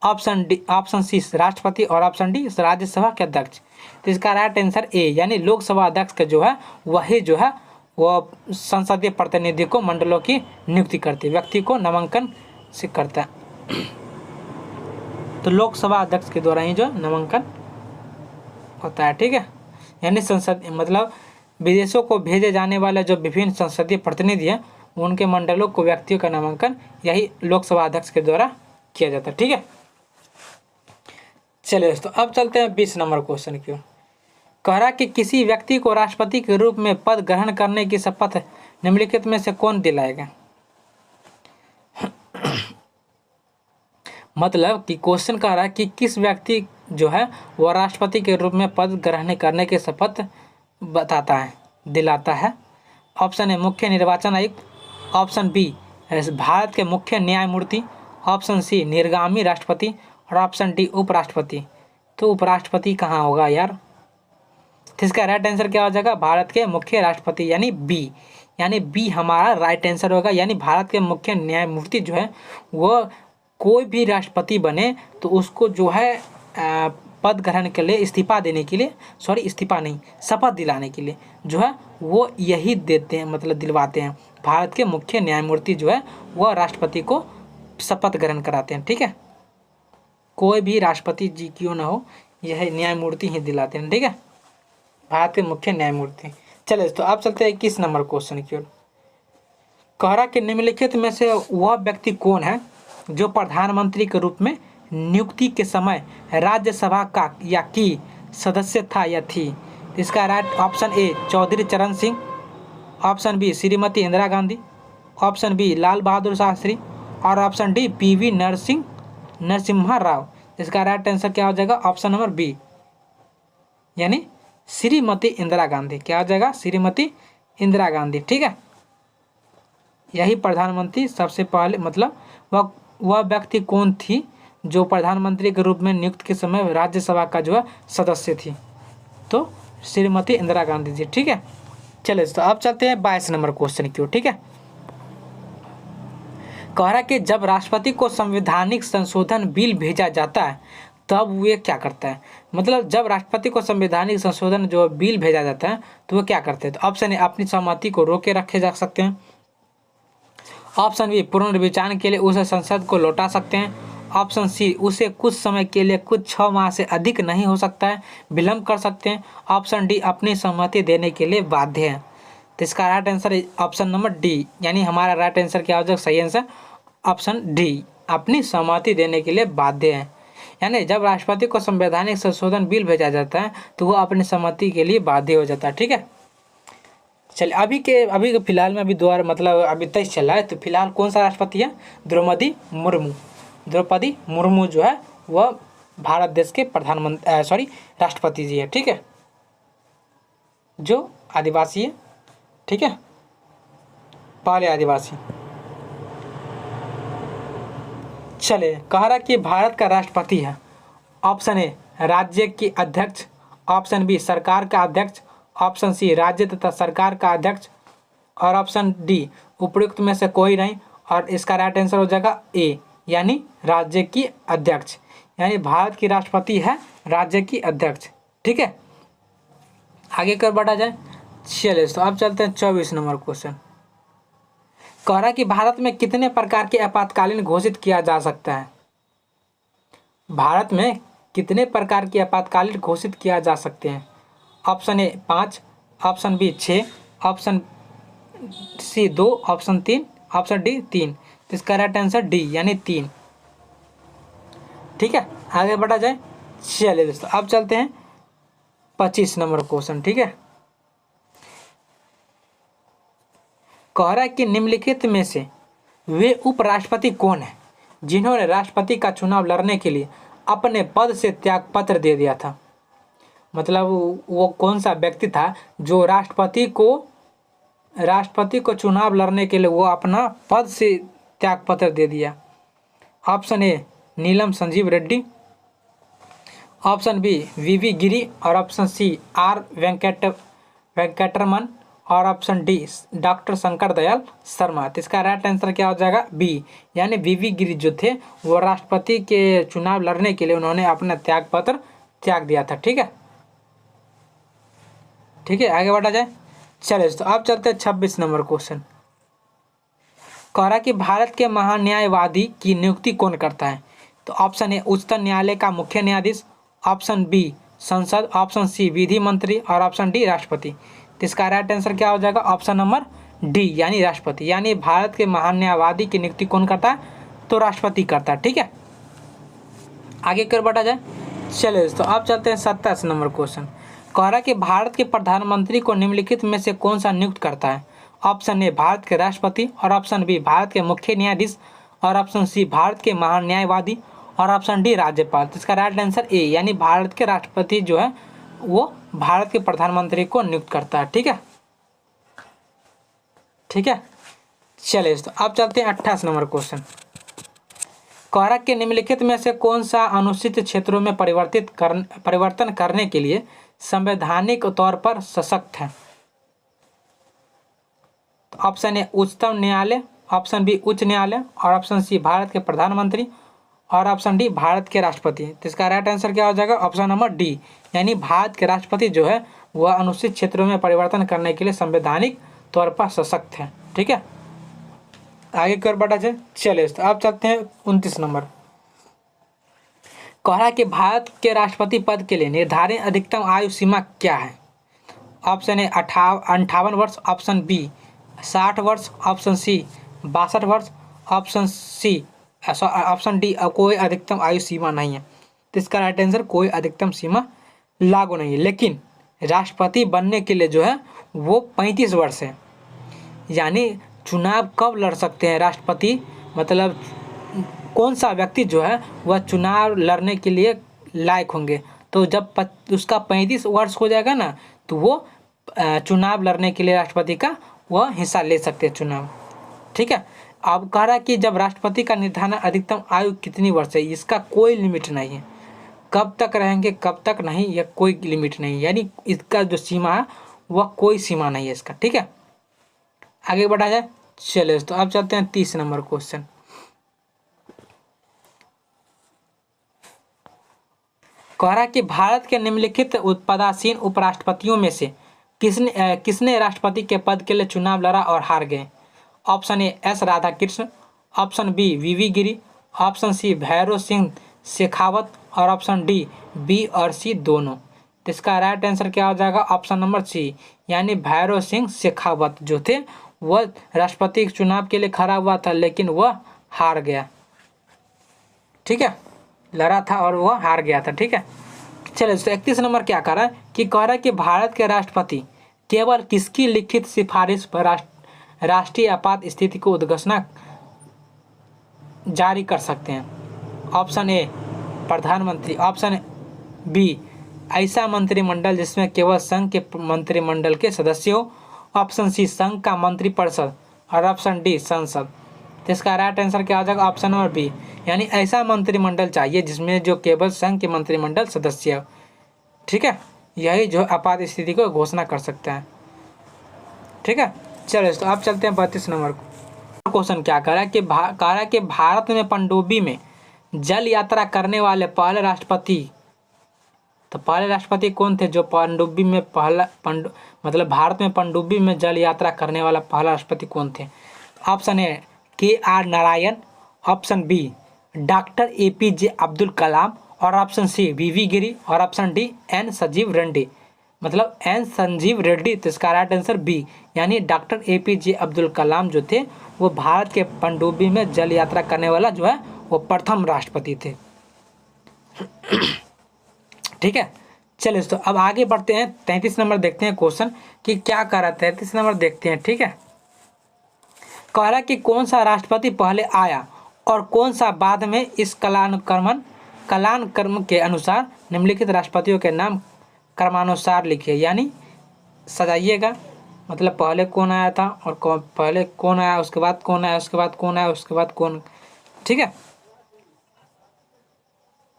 ऑप्शन सी राष्ट्रपति और ऑप्शन डी राज्यसभा के अध्यक्ष। तो इसका राइट आंसर ए यानी लोकसभा अध्यक्ष का जो है वही जो है वो संसदीय प्रतिनिधि को मंडलों की नियुक्ति करती है, व्यक्ति को नामांकन से करता है। तो लोकसभा अध्यक्ष के द्वारा ही जो नामांकन होता है। ठीक है, यानी संसद मतलब विदेशों को भेजे जाने वाले जो विभिन्न संसदीय प्रतिनिधि हैं उनके मंडलों को व्यक्तियों का नामांकन यही लोकसभा अध्यक्ष के द्वारा किया जाता है। ठीक है, चलिए दोस्तों अब चलते हैं 20 नंबर क्वेश्चन की ओर। कह रहा कि किसी व्यक्ति को राष्ट्रपति के रूप में पद ग्रहण करने की शपथ निम्नलिखित में से कौन दिलाएगा? मतलब कि क्वेश्चन कह रहा है कि किस व्यक्ति जो है वह राष्ट्रपति के रूप में पद ग्रहण करने की शपथ दिलाता है। ऑप्शन ए मुख्य निर्वाचन आयुक्त, ऑप्शन बी भारत के मुख्य न्यायमूर्ति, ऑप्शन सी निर्गामी राष्ट्रपति और ऑप्शन डी उपराष्ट्रपति। तो उपराष्ट्रपति कहाँ होगा यार? तो इसका राइट आंसर क्या हो जाएगा? भारत के मुख्य राष्ट्रपति यानी बी हमारा राइट आंसर होगा। यानी भारत के मुख्य न्यायमूर्ति जो है वो कोई भी राष्ट्रपति बने तो उसको जो है पद ग्रहण के लिए शपथ दिलाने के लिए जो है वो यही देते हैं, मतलब दिलवाते हैं। भारत के मुख्य न्यायमूर्ति जो है वह राष्ट्रपति को शपथ ग्रहण कराते हैं। ठीक है, कोई भी राष्ट्रपति जी क्यों ना हो यह न्यायमूर्ति ही दिलाते हैं। ठीक है, भारत के मुख्य न्यायमूर्ति। चलिए तो आप चलते हैं 21 नंबर क्वेश्चन की ओर। कह रहा कि निम्नलिखित में से वह व्यक्ति कौन है जो प्रधानमंत्री के रूप में नियुक्ति के समय राज्यसभा का या की सदस्य था या थी? इसका right option A Chaudhary Charan Singh, option B Shrimati Indira Gandhi, option B Lal Bahadur Shastri, और option D PV Narasimha Rao. इसका राइट आंसर क्या हो जाएगा? ऑप्शन नंबर बी, यानी श्रीमती इंदिरा गांधी। क्या हो जाएगा? श्रीमती इंदिरा गांधी। ठीक है, यही प्रधानमंत्री सबसे पहले, मतलब वह व्यक्ति कौन थी जो प्रधानमंत्री के रूप में नियुक्त के समय राज्यसभा का जो है सदस्य थी? तो श्रीमती इंदिरा गांधी जी। ठीक है, चलिए तो अब चलते हैं 22 नंबर क्वेश्चन की ओर। ठीक है, कह रहा कि जब राष्ट्रपति को संवैधानिक संशोधन बिल भेजा जाता है तब वे क्या करता है? मतलब जब राष्ट्रपति को संवैधानिक संशोधन जो बिल भेजा जाता है तो वो क्या करते हैं? तो ऑप्शन ए, अपनी सहमति को रोके रखे जा सकते हैं। ऑप्शन बी, पुनर्विचार के लिए उसे संसद को लौटा सकते हैं। ऑप्शन सी, उसे कुछ समय के लिए, कुछ 6 माह से अधिक नहीं हो सकता है, विलंब कर सकते हैं। ऑप्शन डी, अपनी सहमति देने के लिए बाध्य है। तो इसका right answer option number D, यानी हमारा राइट आंसर क्या हो जाएगा? सही आंसर ऑप्शन डी, अपनी सहमति देने के लिए बाध्य है। यानी जब राष्ट्रपति को संवैधानिक संशोधन बिल भेजा जाता है तो वो अपनी सहमति के लिए बाध्य हो जाता है। ठीक है, चलिए अभी के फिलहाल में अभी द्वारा मतलब अभी 23 चल रहा है, तो फिलहाल कौन सा राष्ट्रपति है? द्रौपदी मुर्मू। द्रौपदी मुर्मू जो है वह भारत देश के राष्ट्रपति जी है। ठीक है, जो आदिवासी है। ठीक है, पहले आदिवासी। चले, कह रहा कि भारत का राष्ट्रपति है। ऑप्शन ए, राज्य के अध्यक्ष। ऑप्शन बी, सरकार का अध्यक्ष। ऑप्शन सी, राज्य तथा सरकार का अध्यक्ष। और ऑप्शन डी, उपयुक्त में से कोई नहीं। और इसका राइट आंसर हो जाएगा ए, यानी राज्य की अध्यक्ष। यानी भारत की राष्ट्रपति है राज्य की अध्यक्ष। ठीक है, आगे कर बढ़ा जाए। चलिए तो अब चलते हैं 24 नंबर क्वेश्चन। कह रहा कि भारत में कितने प्रकार के आपातकालीन घोषित किया जा सकता है? भारत में कितने प्रकार के आपातकालीन घोषित किया जा सकते हैं? Option A 5, option B 6, option C 2, option 3, option D 3। तो इसका राइट आंसर डी, यानी 3। ठीक है, आगे बढ़ा जाए। चलिए दोस्तों अब चलते हैं 25 नंबर क्वेश्चन। ठीक है, कह रहा है कि निम्नलिखित में से वे उपराष्ट्रपति कौन है जिन्होंने राष्ट्रपति का चुनाव लड़ने के लिए अपने पद से त्यागपत्र दे दिया था? मतलब वो कौन सा व्यक्ति था जो राष्ट्रपति को चुनाव लड़ने के लिए वो अपना पद से त्यागपत्र दे दिया? Option A, Neelam Sanjiva Reddy. Option B, VV Giri. और ऑप्शन सी, आर वेंकटरमन। और option D, doctor Shankar Dayal Sharma. तो इसका राइट आंसर क्या हो जाएगा? बी, यानी वीवी गिरी जो थे वो राष्ट्रपति के चुनाव लड़ने के लिए उन्होंने अपना त्यागपत्र त्याग दिया था। ठीक है, ठीक है, आगे बढ़ा जाए। चलिए तो अब चलते हैं 26 नंबर क्वेश्चन। कह रहा कि भारत के महान्यायवादी की नियुक्ति कौन करता है? तो ऑप्शन ए, उच्चतम न्यायालय का मुख्य न्यायाधीश। ऑप्शन बी, संसद। ऑप्शन सी, विधि मंत्री। और ऑप्शन डी, राष्ट्रपति। तो इसका राइट आंसर क्या हो जाएगा? ऑप्शन नंबर डी, यानी राष्ट्रपति। यानी भारत के महान्यायवादी की नियुक्ति कौन करता है? तो राष्ट्रपति करता है। ठीक है, आगे कर बढ़ा जाए। चलिए तो अब चलते हैं 27 नंबर क्वेश्चन। कह रहा कि भारत के प्रधानमंत्री को निम्नलिखित में से कौन सा नियुक्त करता है? ऑप्शन ए, भारत के राष्ट्रपति। और ऑप्शन बी, भारत के मुख्य न्यायाधीश। और ऑप्शन सी, भारत के महान्यायवादी। और ऑप्शन डी, राज्यपाल। तो इसका राइट आंसर ए, यानी भारत के राष्ट्रपति जो है वो भारत के प्रधानमंत्री को नियुक्त करता है। ठीक है, ठीक है, चलिए तो अब चलते हैं 28 नंबर क्वेश्चन। कह रहा कि निम्नलिखित में से कौन सा अनुसूचित क्षेत्रों में परिवर्तन करने के लिए संवैधानिक तौर पर सशक्त है? तो ऑप्शन ए, उच्चतम न्यायालय। ऑप्शन बी, उच्च न्यायालय। और ऑप्शन सी, भारत के प्रधानमंत्री। और ऑप्शन डी, भारत के राष्ट्रपति। तो इसका राइट आंसर क्या हो जाएगा? ऑप्शन नंबर डी, यानी भारत के राष्ट्रपति जो है वह अनुसूचित क्षेत्रों में परिवर्तन करने के लिए संवैधानिक तौर पर सशक्त है। ठीक है, आगे कर बढ़ा जाए। चलिए तो अब चलते हैं 29 नंबर। कह रहा कि भारत के राष्ट्रपति पद के लिए निर्धारित अधिकतम आयु सीमा क्या है? ऑप्शन ए, 58 वर्ष। ऑप्शन बी, 60 वर्ष। ऑप्शन सी, 62 वर्ष। ऑप्शन डी, कोई अधिकतम आयु सीमा नहीं है। तो इसका राइट आंसर कोई अधिकतम सीमा लागू नहीं है, लेकिन राष्ट्रपति बनने के लिए जो है वो 35 वर्ष है। यानी चुनाव कब लड़ सकते हैं राष्ट्रपति मतलब कौन सा व्यक्ति जो है वह चुनाव लड़ने के लिए लायक होंगे। तो जब उसका 35 वर्ष हो जाएगा ना, तो वो चुनाव लड़ने के लिए राष्ट्रपति का वह हिस्सा ले सकते हैं चुनाव। ठीक है। अब कह रहा है कि जब राष्ट्रपति का निर्धारण अधिकतम आयु कितनी वर्ष है, इसका कोई लिमिट नहीं है। कब तक रहेंगे कब तक नहीं, यह कोई लिमिट नहीं, यानी इसका जो सीमा है वह कोई सीमा नहीं है इसका। ठीक है, आगे बढ़ा जाए। चलिए तो अब चलते हैं 30 नंबर क्वेश्चन। कह रहा है कि भारत के निम्नलिखित पदासीन उपराष्ट्रपतियों में से किसने राष्ट्रपति के पद के लिए चुनाव लड़ा और हार गए। Option A S Radhakrishna, option B VV Giri, option C Bhairon Singh Shekhawat और ऑप्शन डी बी और सी दोनों। तो इसका राइट आंसर क्या हो जाएगा, ऑप्शन नंबर सी, यानी भैरव सिंह शेखावत जो थे वह राष्ट्रपति चुनाव के लिए खड़ा हुआ था, लेकिन वह हार गया। ठीक है, लड़ा था और वह हार गया था। ठीक है, चलिए तो 31 नंबर क्या कह रहा है कि कह रहा है कि भारत के राष्ट्रपति केवल किसकी लिखित सिफारिश पर राष्ट्रीय आपात स्थिति को उद्घोषणा जारी कर सकते हैं। ऑप्शन ए प्रधानमंत्री, ऑप्शन बी ऐसा मंत्रिमंडल जिसमें केवल संघ के मंत्रिमंडल के सदस्य हो, ऑप्शन सी संघ का मंत्रिपरिषद और ऑप्शन डी संसद। तो इसका राइट आंसर क्या हो जाएगा, ऑप्शन नंबर बी, यानी ऐसा मंत्रिमंडल चाहिए जिसमें जो केवल संघ के मंत्रिमंडल सदस्य हो। ठीक है, यही जो आपात स्थिति को घोषणा कर सकता है। ठीक है, चलो तो आप चलते हैं 32 नंबर को। क्वेश्चन क्या कह रहा है कि कह रहा है कि भारत में पनडुब्बी में जल यात्रा करने वाले पहले राष्ट्रपति, तो पहले राष्ट्रपति कौन थे जो पनडुब्बी में मतलब भारत में पनडुब्बी में जल यात्रा करने वाला पहला राष्ट्रपति कौन थे। Option A KR Narayan, option B doctor APJ Abdul Kalam और ऑप्शन सी VV गिरी और option D N Sanjiva Reddy, मतलब N संजीव रेड्डी। तो इसका राइट आंसर बी, यानी डॉक्टर APJ अब्दुल कलाम जो थे वो भारत के पनडुब्बी में जल यात्रा करने वाला जो है वो प्रथम राष्ट्रपति थे। ठीक है, चलिए तो अब आगे बढ़ते हैं। 33 नंबर देखते हैं क्वेश्चन कि क्या कर रहा है। 33 नंबर देखते हैं। ठीक है, कह रहा कि कौन सा राष्ट्रपति पहले आया और कौन सा बाद में इस कलानुक्रम के अनुसार निम्नलिखित राष्ट्रपतियों के नाम क्रमानुसार लिखिए, यानी सजाइएगा, मतलब पहले कौन आया था और पहले कौन आया, उसके बाद कौन आया, उसके बाद कौन आया, उसके बाद कौन। ठीक है,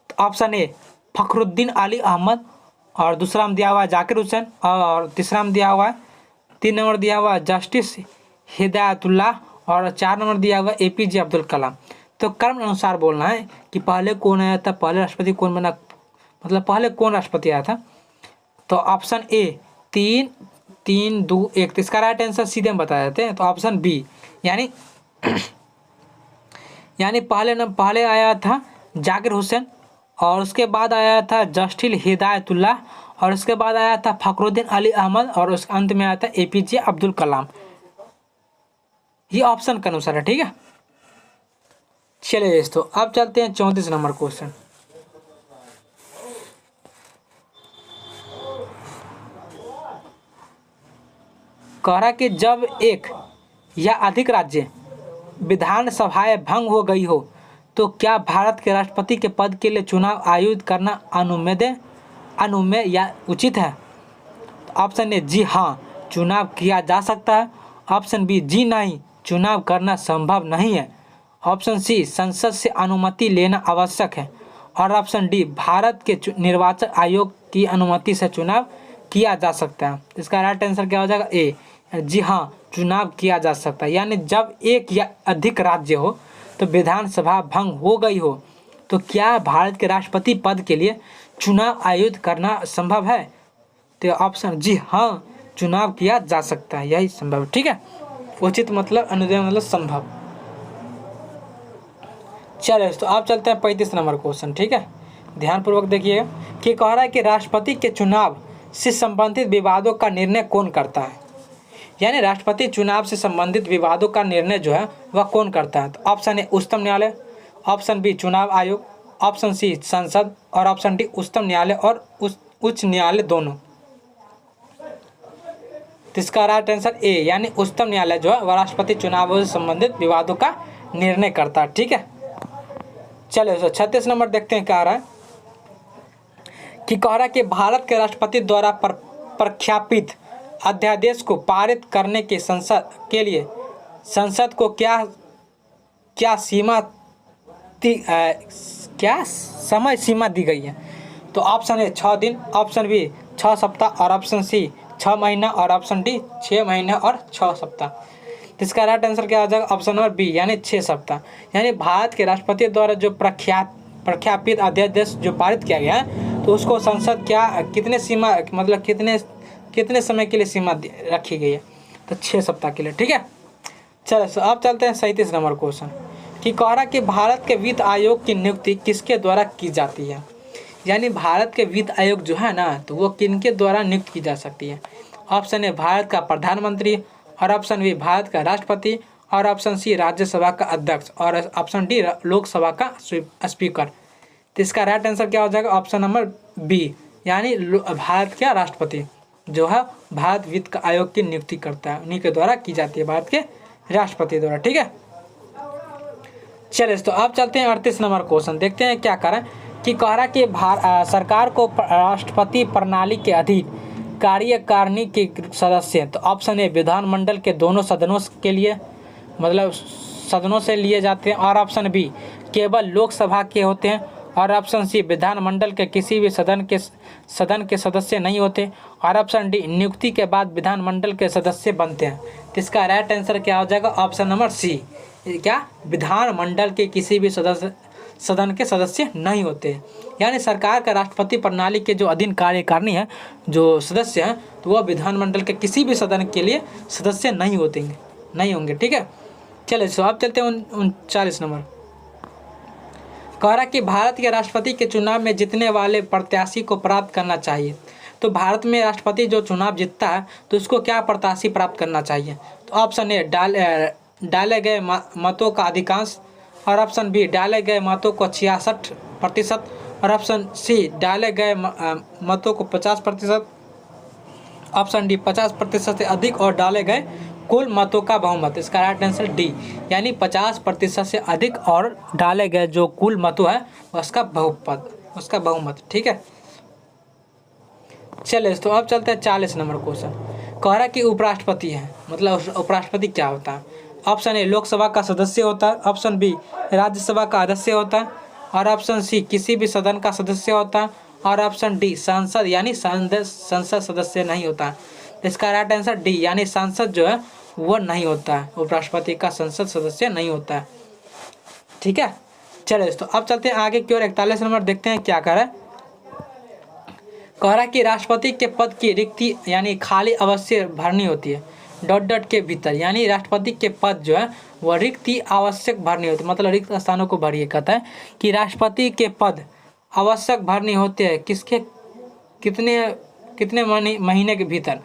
तो ऑप्शन ए फखरुद्दीन अली अहमद और दूसरा में दिया हुआ है जाकिर हुसैन और तीसरा में दिया हुआ है 3 नंबर दिया हुआ है जस्टिस हिदायतुल्लाह और 4 नंबर दिया हुआ है APJ अब्दुल कलाम। तो क्रम अनुसार बोलना है कि पहले कौन आया था, पहले राष्ट्रपति कौन बना, मतलब पहले कौन राष्ट्रपति आया था। तो ऑप्शन ए 3 3 2 1, तो इसका राइट आंसर सीधे हम बता देते हैं। तो ऑप्शन बी, यानी पहले आया था जाकिर हुसैन और उसके बाद आया था जस्टिस हिदायतुल्लाह और उसके बाद आया था फखरुद्दीन अली अहमद और उसके अंत में आया था APJ अब्दुल कलाम। ये ऑप्शन के अनुसार है। ठीक है, चलिए दोस्तों अब चलते हैं 34 नंबर क्वेश्चन। कह रहा कि जब एक या अधिक राज्य विधानसभाएं भंग हो गई हो तो क्या भारत के राष्ट्रपति के पद के लिए चुनाव आयोजित करना अनुमेय या उचित है। ऑप्शन ए जी हाँ, चुनाव किया जा सकता है। ऑप्शन बी जी नहीं, चुनाव करना संभव नहीं है। ऑप्शन सी संसद से अनुमति लेना आवश्यक है और ऑप्शन डी भारत के निर्वाचन आयोग की अनुमति से चुनाव किया जा सकता है। इसका राइट आंसर क्या हो जाएगा, ए जी हाँ, चुनाव किया जा सकता है। यानी जब एक या अधिक राज्य हो तो विधानसभा भंग हो गई हो तो क्या भारत के राष्ट्रपति पद के लिए चुनाव आयोजित करना संभव है। तो ऑप्शन जी हाँ, चुनाव किया जा सकता है, यही संभव। ठीक है, उचित मतलब अनुदय मतलब संभव। चलिए तो आप चलते हैं 35 नंबर क्वेश्चन। ठीक है, ध्यानपूर्वक देखिएगा कि कह रहा है कि राष्ट्रपति के चुनाव से संबंधित विवादों का निर्णय कौन करता है, यानी राष्ट्रपति चुनाव से संबंधित विवादों का निर्णय जो है वह कौन करता है। तो ऑप्शन ए उच्चतम न्यायालय, ऑप्शन बी चुनाव आयोग, ऑप्शन सी संसद और ऑप्शन डी उच्चतम न्यायालय और उच्च न्यायालय दोनों। तो इसका राइट आंसर ए, यानी उच्चतम न्यायालय जो है वह राष्ट्रपति चुनाव से संबंधित विवादों का निर्णय करता है। ठीक है, चलिए 36 नंबर देखते हैं क्या आ रहा है कि कह रहा है कि भारत के राष्ट्रपति द्वारा प्रख्यापित अध्यादेश को पारित करने के संसद के लिए संसद को क्या क्या क्या समय सीमा दी गई है। तो ऑप्शन ए 6 दिन, ऑप्शन बी 6 सप्ताह और ऑप्शन सी 6 महीना और ऑप्शन डी 6 महीने और 6 सप्ताह। तो इसका राइट आंसर क्या हो जाएगा, ऑप्शन नंबर बी यानी 6 सप्ताह। यानी भारत के राष्ट्रपति द्वारा जो प्रख्यापित अध्यादेश जो पारित किया गया है तो उसको संसद क्या कितने सीमा मतलब कितने समय के लिए सीमा रखी गई है, तो 6 सप्ताह के लिए। ठीक है, चलो अब चलते हैं 37 नंबर क्वेश्चन कि कह रहा कि भारत के वित्त आयोग की नियुक्ति किसके द्वारा की जाती है। यानी भारत के वित्त आयोग जो है ना तो वो किनके द्वारा नियुक्त की जा सकती है। ऑप्शन ए भारत का प्रधानमंत्री और ऑप्शन बी भारत का राष्ट्रपति और ऑप्शन सी राज्यसभा का अध्यक्ष और ऑप्शन डी लोकसभा का स्पीकर। तो इसका राइट आंसर क्या हो जाएगा, ऑप्शन नंबर बी यानी भारत का राष्ट्रपति जो है भारत वित्त आयोग की नियुक्ति करता है, उन्हीं के द्वारा की जाती है, भारत के राष्ट्रपति द्वारा। ठीक है, चलिए तो अब चलते हैं 38 नंबर क्वेश्चन, देखते हैं क्या करें कि कह रहा कि सरकार को राष्ट्रपति प्रणाली के अधीन कार्यकारिणी के सदस्य, तो ऑप्शन ए विधानमंडल के दोनों सदनों के लिए मतलब सदनों से लिए जाते हैं और ऑप्शन बी केवल लोकसभा के होते हैं और ऑप्शन सी विधानमंडल के किसी भी सदन के सदस्य नहीं होते और ऑप्शन डी नियुक्ति के बाद विधानमंडल के सदस्य बनते हैं। तो इसका राइट आंसर क्या हो जाएगा, ऑप्शन नंबर सी क्या विधानमंडल के किसी भी सदन के सदस्य नहीं होते। यानी सरकार का राष्ट्रपति प्रणाली के जो अधीन कार्यकारिणी है जो सदस्य हैं तो वह विधानमंडल के किसी भी सदन के लिए सदस्य नहीं होंगे। ठीक है, चलिए तो अब चलते हैं 39 नंबर। कह रहा कि भारत के राष्ट्रपति के चुनाव में जीतने वाले प्रत्याशी को प्राप्त करना चाहिए। तो भारत में राष्ट्रपति जो चुनाव जीतता है तो उसको क्या प्रत्याशी प्राप्त करना चाहिए। तो ऑप्शन ए डाले गए मतों का अधिकांश और ऑप्शन बी डाले गए मतों को 66% और ऑप्शन सी डाले गए मतों को 50%, ऑप्शन डी 50% से अधिक और डाले गए कुल मतों का बहुमत। इसका राइट आंसर डी यानी 50% से अधिक और डाले गए जो कुल मतों है उसका बहुमत। ठीक है, चलिए तो अब चलते हैं 40 नंबर क्वेश्चन। कह रहा कि उपराष्ट्रपति है, मतलब उपराष्ट्रपति क्या होता है। ऑप्शन ए लोकसभा का सदस्य होता है, ऑप्शन बी राज्यसभा का सदस्य होता है और ऑप्शन सी किसी भी सदन का सदस्य होता है और ऑप्शन डी सांसद यानी संसद सदस्य नहीं होता है। इसका राइट आंसर डी यानी सांसद जो है वो नहीं होता है, उपराष्ट्रपति का संसद सदस्य नहीं होता है। ठीक है, चलिए तो अब चलते हैं आगे की ओर 41 नंबर देखते हैं क्या कर रहा है। कह रहा कि राष्ट्रपति के पद की रिक्ति यानी खाली अवश्य भरनी होती है के भीतर, यानी राष्ट्रपति के पद जो है वह रिक्ति आवश्यक भरनी होती है, मतलब रिक्त स्थानों को भरिए। कहता है कि राष्ट्रपति के पद आवश्यक भरनी होते हैं किसके कितने महीने के भीतर।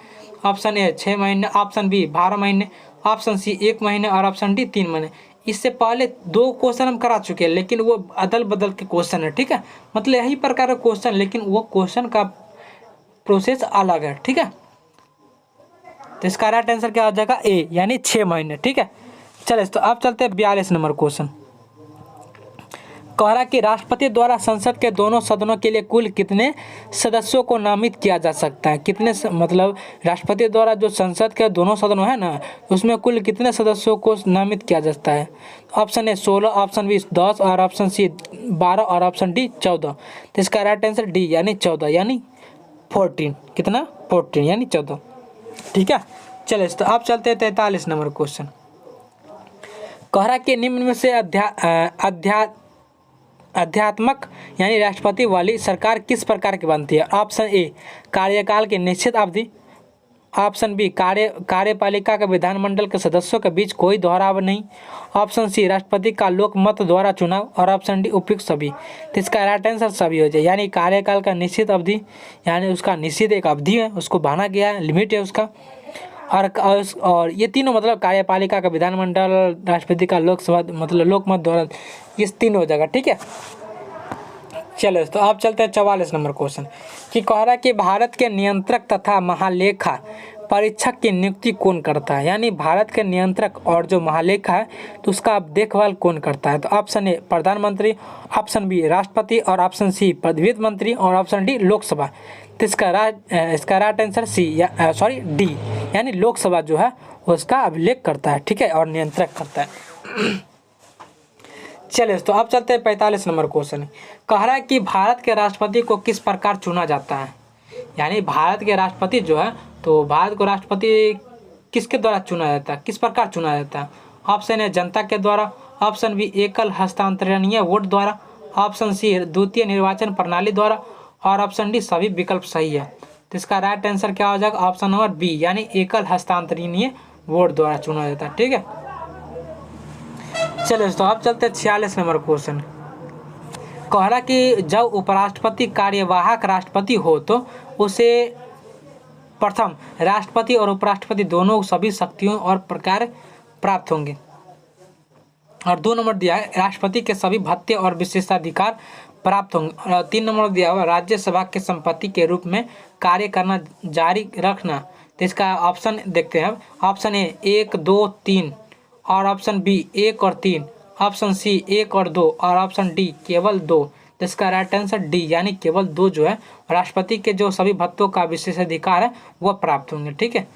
ऑप्शन ए 6 महीने, ऑप्शन बी 12 महीने, ऑप्शन सी 1 महीने और ऑप्शन डी 3 महीने। इससे पहले 2 क्वेश्चन हम करा चुके हैं लेकिन वो अदल बदल के क्वेश्चन है। ठीक है, मतलब यही प्रकार का क्वेश्चन लेकिन वो क्वेश्चन का प्रोसेस अलग है। ठीक है, तो इसका राइट आंसर क्या हो जाएगा, ए यानी 6 महीने। ठीक है, चलिए तो अब चलते हैं 42 नंबर क्वेश्चन। कह रहा कि राष्ट्रपति द्वारा संसद के दोनों सदनों के लिए कुल कितने सदस्यों को नामित किया जा सकता है। मतलब राष्ट्रपति द्वारा जो संसद के दोनों सदनों है ना उसमें कुल कितने सदस्यों को नामित किया जाता है। ऑप्शन ए 16, ऑप्शन बी 10 और ऑप्शन सी 12 और ऑप्शन डी 14। तो इसका राइट आंसर डी यानी 14 यानी 14 कितना 14 यानी 14। ठीक है, चलिए तो अब चलते हैं 43 नंबर क्वेश्चन। कह रहा कि निम्न में से अध्यात्मक यानी राष्ट्रपति वाली सरकार किस प्रकार की बनती है। ऑप्शन ए कार्यकाल की निश्चित अवधि, ऑप्शन बी कार्यपालिका के विधानमंडल के सदस्यों के बीच कोई दोहराव नहीं, ऑप्शन सी राष्ट्रपति का लोकमत द्वारा चुनाव और ऑप्शन डी उपयुक्त सभी। तो इसका राइट आंसर सभी हो जाए, यानी कार्यकाल का निश्चित अवधि यानी उसका निश्चित एक अवधि है, उसको बांधा गया है, लिमिट है उसका। और ये तीनों मतलब कार्यपालिका का विधानमंडल, राष्ट्रपति का लोकसभा मतलब लोकमत द्वारा, ये तीनों हो जाएगा। ठीक है, चलो तो आप चलते हैं 44 नंबर क्वेश्चन कि कह रहा है कि भारत के नियंत्रक तथा महालेखा परीक्षक की नियुक्ति कौन करता है, यानी भारत के नियंत्रक और जो महालेखा है तो उसका देखभाल कौन करता है। तो ऑप्शन ए प्रधानमंत्री, ऑप्शन बी राष्ट्रपति और ऑप्शन सी वित्त मंत्री और ऑप्शन डी लोकसभा। तो इसका राइट आंसर डी, यानी लोकसभा जो है उसका अभिलेख करता है, ठीक है, और नियंत्रक करता है। चलिए तो अब चलते हैं 45 नंबर क्वेश्चन। कह रहा है कि भारत के राष्ट्रपति को किस प्रकार चुना जाता है, यानी भारत के राष्ट्रपति जो है तो भारत को राष्ट्रपति किसके द्वारा चुना जाता है, किस प्रकार चुना जाता है। ऑप्शन ए जनता के द्वारा, ऑप्शन बी एकल हस्तांतरणीय वोट द्वारा, ऑप्शन सी द्वितीय निर्वाचन प्रणाली द्वारा और ऑप्शन डी सभी विकल्प सही है। तो इसका राइट आंसर क्या हो जाएगा, ऑप्शन नंबर बी, यानी एकल हस्तांतरणीय वोट द्वारा चुना जाता है, ठीक है। चलिए तो अब चलते हैं 46 नंबर क्वेश्चन। कह रहा कि जब उपराष्ट्रपति कार्यवाहक राष्ट्रपति हो तो उसे प्रथम राष्ट्रपति और उपराष्ट्रपति दोनों सभी शक्तियों और प्रकार प्राप्त होंगे। और 2 नंबर दिया है राष्ट्रपति के सभी भत्ते और विशेषाधिकार प्राप्त होंगे। और 3 नंबर दिया हुआ राज्यसभा के संपत्ति के रूप में कार्य करना जारी रखना। तो इसका ऑप्शन देखते हैं अब। ऑप्शन ए 1, 2, 3 और ऑप्शन बी 1 और 3, ऑप्शन सी 1 और 2 और ऑप्शन डी केवल 2। तो इसका राइट आंसर डी, यानी केवल 2 जो है राष्ट्रपति के जो सभी भत्तों का विशेषाधिकार है वह प्राप्त होंगे, ठीक है।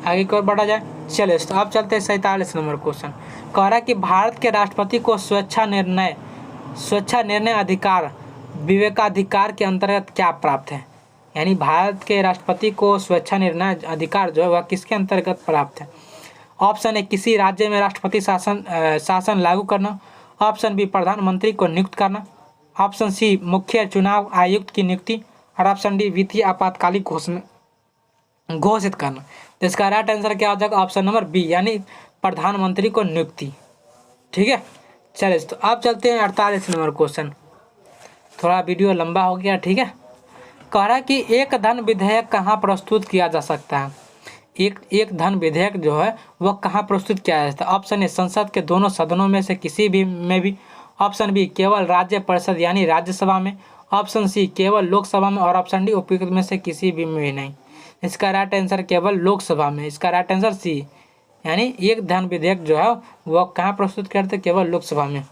आगे की ओर बढ़ा जाए। चलिए तो अब चलते हैं 47 नंबर क्वेश्चन। कह रहा है कि भारत के राष्ट्रपति को स्वेच्छा निर्णय अधिकार विवेकाधिकार के अंतर्गत क्या प्राप्त है, यानी भारत के राष्ट्रपति को स्वेच्छा निर्णय अधिकार जो है वह किसके अंतर्गत प्राप्त है। ऑप्शन ए किसी राज्य में राष्ट्रपति शासन लागू करना, ऑप्शन बी प्रधानमंत्री को नियुक्त करना, ऑप्शन सी मुख्य चुनाव आयुक्त की नियुक्ति और ऑप्शन डी वित्तीय आपातकालीन घोषित करना। तो इसका राइट आंसर क्या हो जाएगा, ऑप्शन नंबर बी, यानी प्रधानमंत्री को नियुक्ति, ठीक है। चलिए तो अब चलते हैं 48 नंबर क्वेश्चन। थोड़ा वीडियो लंबा हो गया, ठीक है। कह रहा है कि एक धन विधेयक कहाँ प्रस्तुत किया जा सकता है, एक धन विधेयक जो है वह कहाँ प्रस्तुत किया जा सकता है। ऑप्शन ए संसद के दोनों सदनों में से किसी भी में भी, ऑप्शन बी केवल राज्य परिषद यानी राज्यसभा में, ऑप्शन सी केवल लोकसभा में और ऑप्शन डी उपयुक्त में से किसी भी में नहीं। इसका राइट आंसर केवल लोकसभा में, इसका राइट आंसर सी, यानी एक धन विधेयक जो है वह कहाँ प्रस्तुत करते, केवल लोकसभा में।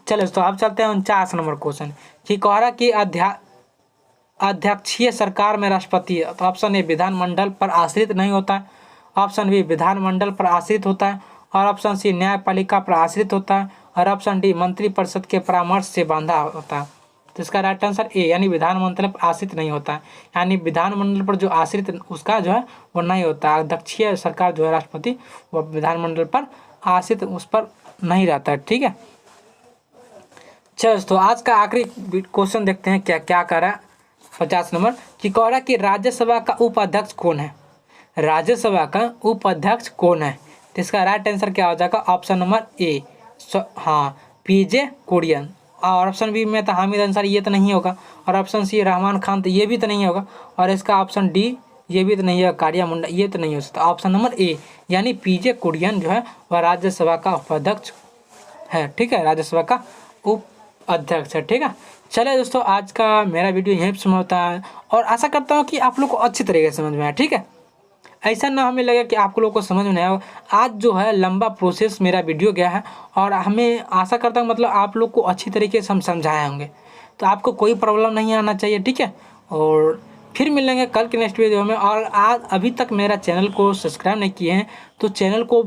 चलो तो अब चलते हैं 49 नंबर क्वेश्चन कि कह रहा कि अध्यक्षीय सरकार में राष्ट्रपति, तो ऑप्शन ए विधानमंडल पर आश्रित नहीं होता है, ऑप्शन बी विधानमंडल पर आश्रित होता है और ऑप्शन सी न्यायपालिका पर आश्रित होता है और ऑप्शन डी मंत्रिपरिषद के परामर्श से बांधा होता है। तो इसका राइट आंसर ए, यानी विधानमंडल पर आश्रित नहीं होता है, यानी विधानमंडल पर जो आश्रित उसका जो है वो नहीं होता। अध्यक्षीय सरकार जो है राष्ट्रपति वो विधानमंडल पर आश्रित उस पर नहीं रहता है, ठीक है। चलो तो आज का आखिरी क्वेश्चन देखते हैं क्या क्या कर रहा है 50 नंबर कि कह रहा कि राज्यसभा का उपाध्यक्ष कौन है, राज्यसभा का उपाध्यक्ष कौन है। तो इसका राइट आंसर क्या हो जाएगा, ऑप्शन नंबर ए पीजे कुरियन और ऑप्शन बी में तो हामिद अंसारी ये तो नहीं होगा और ऑप्शन सी रहमान खान तो ये भी तो नहीं होगा और इसका ऑप्शन डी ये भी तो नहीं है, कारिया मुंडा ये तो नहीं हो सकता। ऑप्शन नंबर ए यानी पीजे कुरियन जो है वह राज्यसभा का उपाध्यक्ष है, ठीक है, राज्यसभा का उपाध्यक्ष है, ठीक है। चलिए दोस्तों आज का मेरा वीडियो यहीं पर समाप्त होता है और आशा करता हूँ कि आप लोग को अच्छी तरीके से समझ में आया, ठीक है। ऐसा ना हमें लगे कि आप लोगों को समझ में नहीं आया। आज जो है लंबा प्रोसेस मेरा वीडियो गया है और हमें आशा करता हूँ मतलब आप लोग को अच्छी तरीके से हम समझाए होंगे, तो आपको कोई प्रॉब्लम नहीं आना चाहिए, ठीक है। और फिर मिलेंगे कल के नेक्स्ट वीडियो में। और आज अभी तक मेरा चैनल को सब्सक्राइब नहीं किए हैं तो चैनल को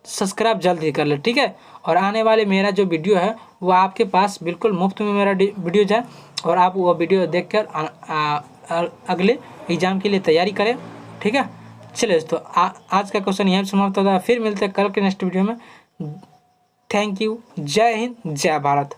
सब्सक्राइब जल्दी कर ले, ठीक है। और आने वाले मेरा जो वीडियो है वो आपके पास बिल्कुल मुफ्त में मेरा वीडियो जाए और आप वो वीडियो देखकर अगले एग्ज़ाम के लिए तैयारी करें, ठीक है। चलिए दोस्तों आज का क्वेश्चन यहीं समाप्त होता है, फिर मिलते हैं कल के नेक्स्ट वीडियो में। थैंक यू, जय हिंद, जय भारत।